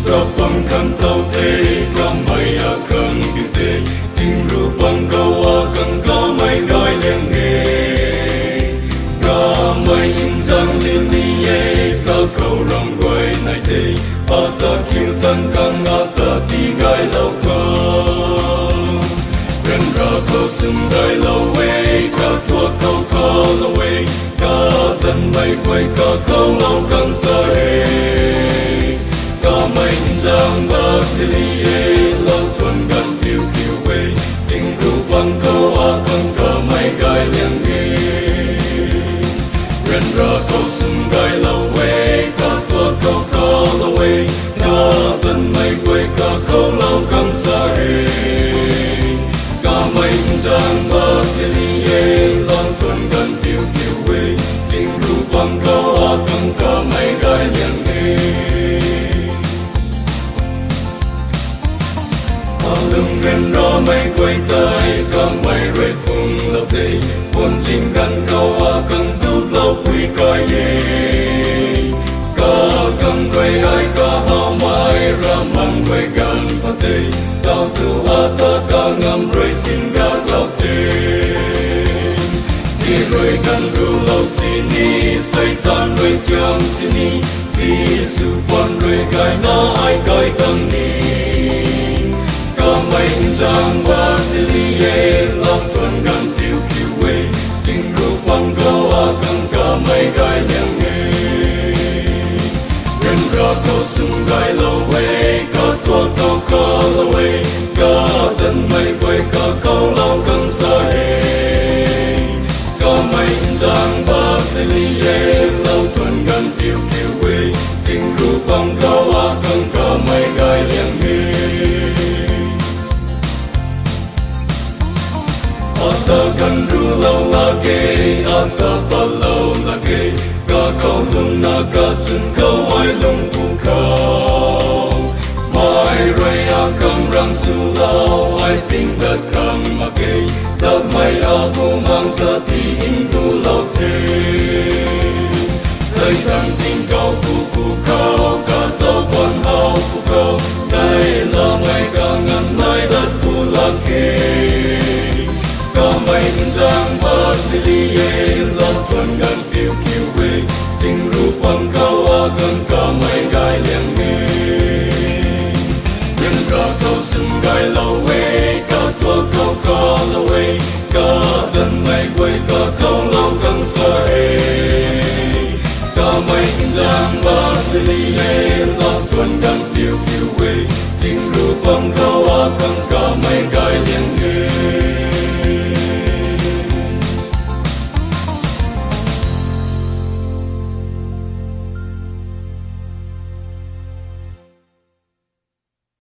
Có bằng khăn thâu thế có mày ở khăn kinh tế chính ru bằng câu ở cần có mày gọi liền nghề có mày in rằng liên ly có cầu lòng quay này thế ở ta kêu tân căng ở ta tí gai lâu con gần ra câu xưng gai lâu quay có thua câu có lâu quay có tân mày quay có câu lâu căng xa hề có mày rằng bác đi lâu thuần gần phiêu phiêu quê tình ru bằng câu ở cần có mày gai liền nghề gần ra câu xưng gai lâu quay có thua câu có lâu quay có tân mày quay có câu lâu căng xa hề có mày rằng bác đi lâu thuần gần phiêu phiêu quê tình ru bằng câu ở cần có mày gai liền nghề lưng gần đó mây quay tới có mây rơi phun lâu thế buồn chinh gần câu à cần giúp lâu quý coi ye có cần quay ai có hao mai ra mang quay gần có thể cao tu à ta có ngâm rơi xin gác lâu thế đi rồi gần ru lâu xin đi say tan rơi thiang xin đi Giêsu quan rơi gai nó ai gai cần đi có mây rằng bác đi lòng thuần gần phiêu phiêu quê tình ru bằng câu à cần có mây gai liền nghề gần ra câu xung gai lâu quê có thua câu có lâu quê có tân mây quê có câu lâu cần xa hề có mây rằng bác đi lâu thuần gần phiêu phiêu quê tình ru bằng câu à cần có mây gai liền nghề ta cần ru lâu là kê ta ba lâu là kê cả câu lung na cả xuân câu ai lung thu khâu mai rồi cầm răng su lâu ai tình đất cầm mà kê ta mai vu mang ta thì in tu lâu thế thời gian tình câu cu câu cả dấu quan hao cu câu đây là mai cả ngàn mai đất cu là kê có mây rằng bác đi lòng thuần gần phiêu phiêu quê tình ru bằng câu à cần có mây gai liền nghề nhân ra câu xưng gai lâu quê có thua câu có lâu quê có tân mây quê có câu lâu cần xa hề có mây rằng bác đi lòng thuần gần phiêu phiêu quê tình ru bằng câu à cần có mây gai liền nghề